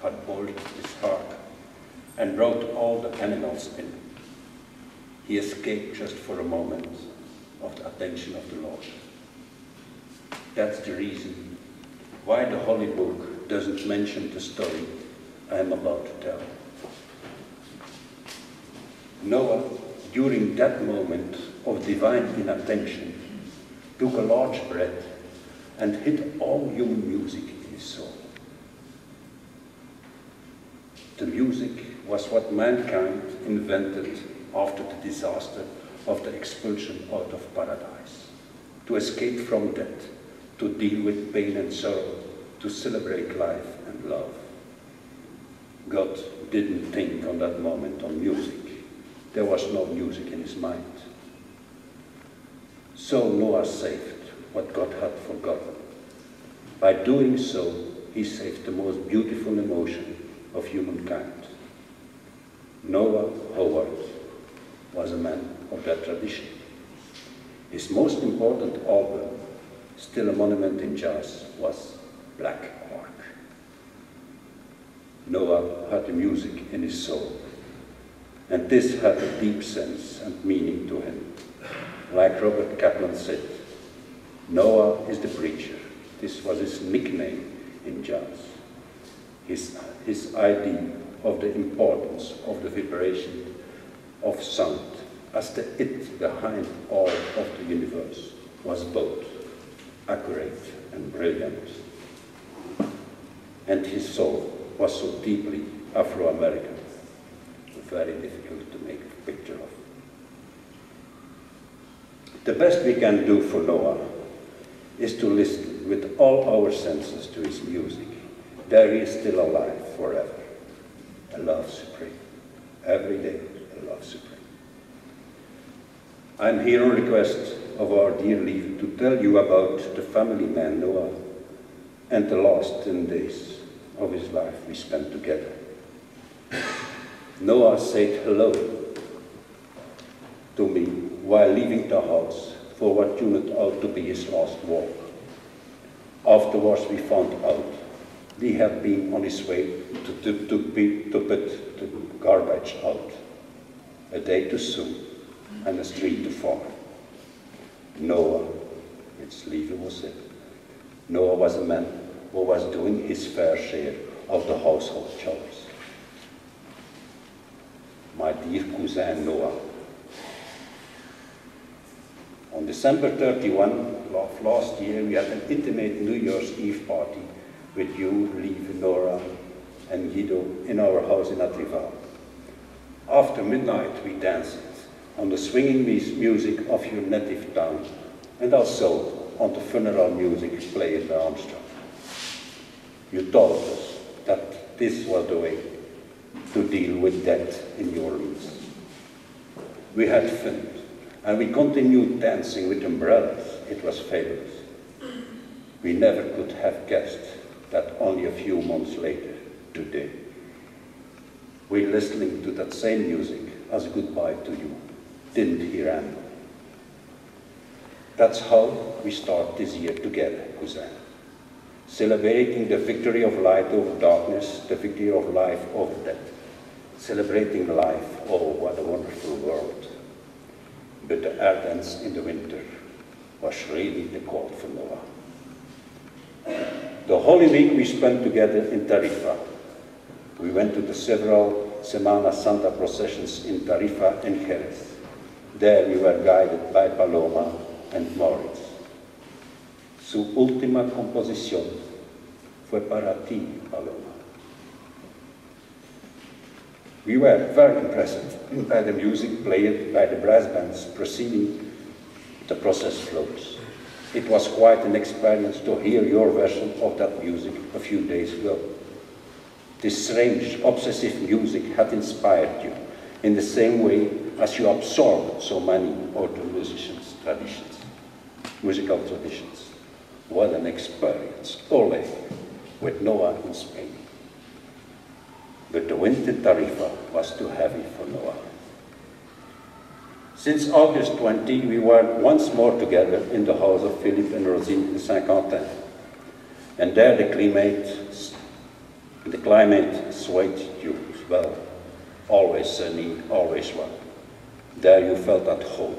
had bolted his heart and brought all the animals in. He escaped just for a moment of the attention of the Lord. That's the reason why the Holy Book doesn't mention the story I am about to tell. Noah, during that moment of divine inattention, took a large breath and hid all human music in his soul. The music was what mankind invented after the disaster of the expulsion out of paradise, to escape from death, to deal with pain and sorrow, to celebrate life and love. God didn't think on that moment on music. There was no music in his mind. So Noah saved what God had forgotten. By doing so, he saved the most beautiful emotion of humankind. Noah Howard was a man of that tradition. His most important album, still a monument in jazz, was Black Ark. Noah had the music in his soul, and this had a deep sense and meaning to him. Like Robert Kaplan said, Noah is the preacher. This was his nickname in jazz. His idea of the importance of the vibration of sound as the it behind all of the universe was both accurate and brilliant. And his soul was so deeply Afro-American, very difficult to make a picture of. The best we can do for Noah is to listen with all our senses to his music. There he is still alive forever. A love supreme. Every day, a love supreme. I'm here on request of our dear Lieve to tell you about the family man Noah and the last 10 days of his life we spent together. Noah said hello to me while leaving the house for what turned out to be his last walk. Afterwards we found out he had been on his way to put the garbage out. A day too soon and a street too far. Noah, it's Lieve was it. Noah was a man who was doing his fair share of the household chores. My dear cousin Noah. On December 31 of last year, we had an intimate New Year's Eve party with you, Lieve, Nora, and Guido in our house in Atrival. After midnight, we danced on the swinging music of your native town, and also on the funeral music played by Armstrong. You told us that this was the way to deal with death in New Orleans. We had fun, and we continued dancing with umbrellas. It was fabulous. We never could have guessed that only a few months later, today, we're listening to that same music as goodbye to you. Didn't hear any. That's how we start this year together, cousin. Celebrating the victory of light over darkness, the victory of life over death. Celebrating life, oh, what a wonderful world. But the air dance in the winter was really the call for Noah. The Holy Week we spent together in Tarifa. We went to the several Semana Santa processions in Tarifa and Jerez. There we were guided by Paloma and Moritz. Su última composición fue para ti, Paloma. We were very impressed by the music played by the brass bands preceding the process floats. It was quite an experience to hear your version of that music a few days ago. This strange, obsessive music had inspired you in the same way as you absorbed so many other musical traditions. What an experience, Ole, with Noah in Spain. But the wind in Tarifa was too heavy for Noah. Since August 20, we were once more together in the house of Philippe and Rosine in Saint-Quentin. And there the The climate swayed you well, always sunny, always warm. There you felt at home.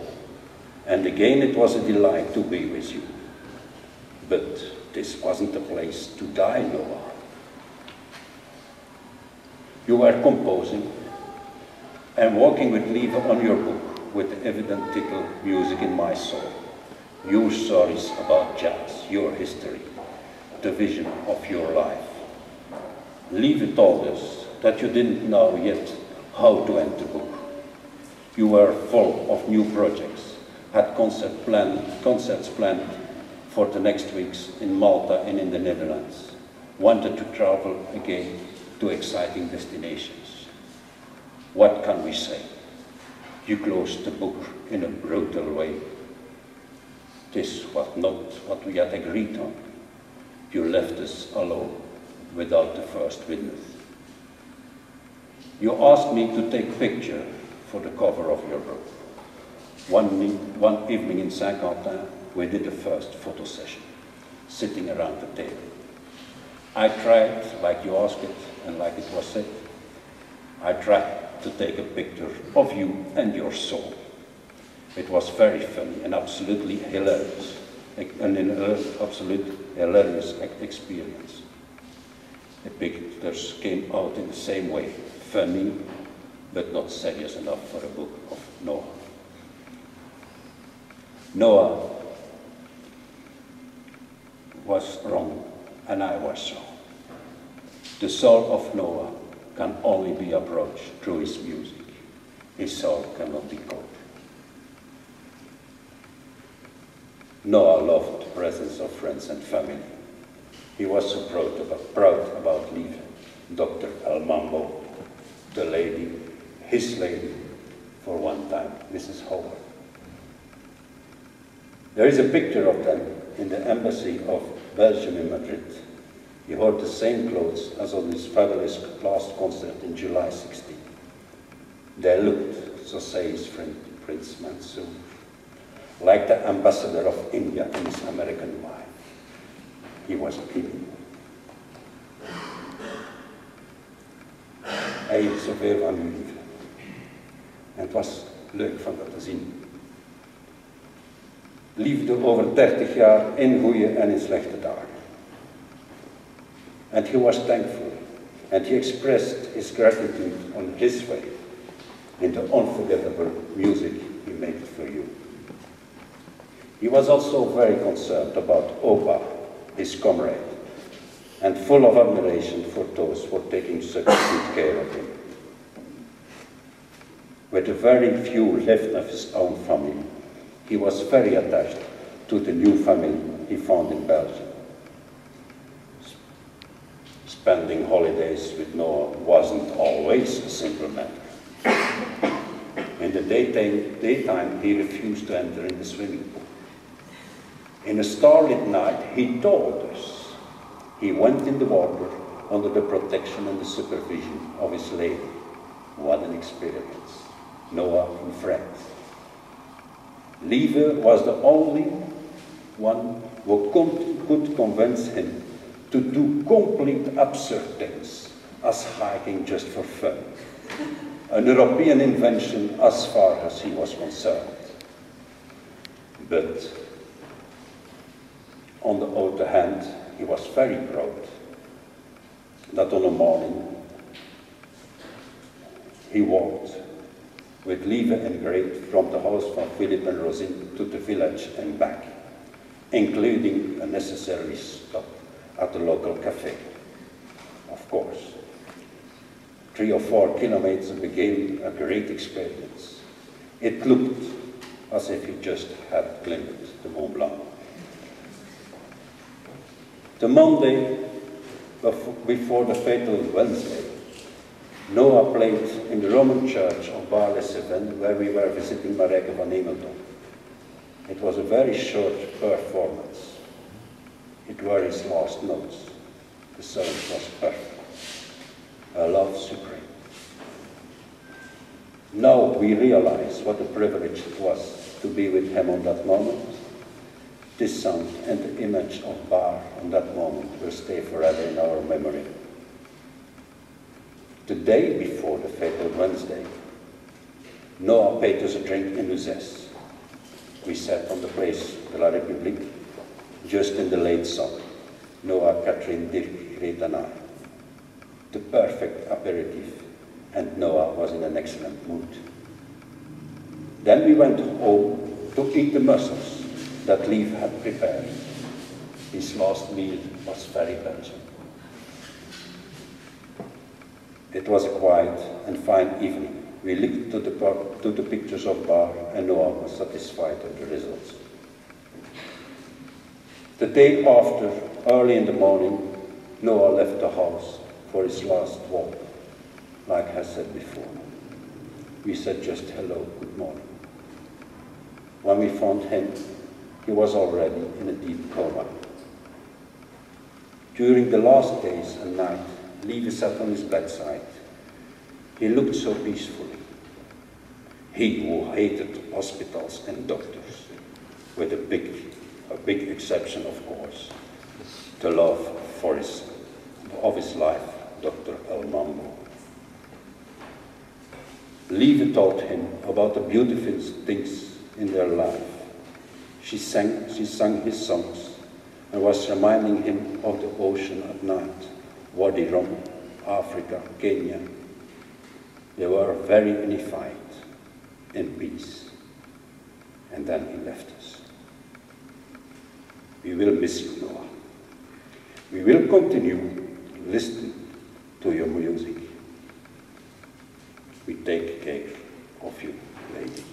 And again it was a delight to be with you. But this wasn't the place to die, Noah. You were composing and working with Lieve on your book with the evident title, Music in My Soul. Your stories about jazz, your history, the vision of your life. Lieve told us that you didn't know yet how to end the book. You were full of new projects, had concerts planned for the next weeks in Malta and in the Netherlands, wanted to travel again to exciting destinations. What can we say? You closed the book in a brutal way. This was not what we had agreed on. You left us alone without the first witness. You asked me to take a picture for the cover of your book. One evening in Saint-Quentin, we did the first photo session, sitting around the table. I tried, like you asked it, and like it was said, I tried to take a picture of you and your soul. It was very funny and absolutely hilarious, experience. The pictures came out in the same way, funny, but not serious enough for a book of Noah. Noah was wrong, and I was wrong. The soul of Noah can only be approached through his music. His soul cannot be caught. Noah loved the presence of friends and family. He was so proud about Lieve, Dr. El Mambo, the lady, his lady, for one time, Mrs. Howard. There is a picture of them in the embassy of Belgium in Madrid. He wore the same clothes as on his fabulous last concert in July 16. They looked, so says friend Prince Mansour, like the ambassador of India and his American wife. He was kidding. Hij hield zoveel van u, lieve. En het was leuk van dat te zien. Liefde over 30 jaar in goede en in slechte dagen. And he was thankful, and he expressed his gratitude on his way in the unforgettable music he made for you. He was also very concerned about Opa, his comrade, and full of admiration for those who were taking such good care of him. With a very few left of his own family, he was very attached to the new family he found in Belgium. Spending holidays with Noah wasn't always a simple matter. In the daytime, he refused to enter in the swimming pool. In a starlit night, he told us he went in the water under the protection and the supervision of his lady. What an experience. Noah in France. Lieve was the only one who could convince him to do complete absurd things, as hiking just for fun. An European invention as far as he was concerned. But on the other hand, he was very proud that on a morning he walked with Lieve and Great from the house from Philip and Rosine to the village and back, including a necessary stop at the local cafe. Of course, 3 or 4 kilometers became a great experience. It looked as if he just had climbed the Mont Blanc. The Monday before the fatal Wednesday, Noah played in the Roman church of Bar-les-Cévennes, where we were visiting Marijke van Hemeldonk. It was a very short performance. It were his last notes. The sound was perfect. A love supreme. Now we realize what a privilege it was to be with him on that moment. This sound and the image of Bar on that moment will stay forever in our memory. The day before the fatal Wednesday, Noah paid us a drink in Uzès. We sat on the Place de la République, just in the late sun. Noah, Catherine, Dirk, Grete and I. The perfect aperitif, and Noah was in an excellent mood. Then we went home to eat the mussels that Liv had prepared. His last meal was very Belgian. It was a quiet and fine evening. We looked to the pictures of Bar, and Noah was satisfied with the results. The day after, early in the morning, Noah left the house for his last walk, like I said before. We said just hello, good morning. When we found him, he was already in a deep coma. During the last days and night, Lieve sat on his bedside. He looked so peacefully. He who hated hospitals and doctors, with a big exception, of course, the love of his life, Dr. El Mambo. Lieve taught him about the beautiful things in their life. She sang his songs and was reminding him of the ocean at night, Wadi Rum, Africa, Kenya. They were very unified, in peace. And then he left us. We will miss you, Noah. We will continue listening to your music. We take care of you, lady.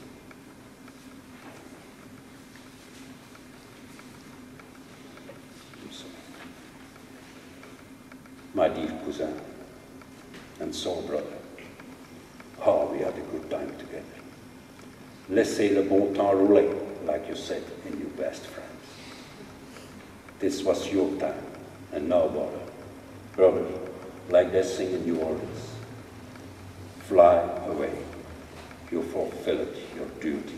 My dear cousin and soul brother, how we had a good time together. Laissez le bon temps rouler, like you said in your best friends. This was your time, and now, brother, like they sing in New Orleans, fly away, you fulfilled your duty.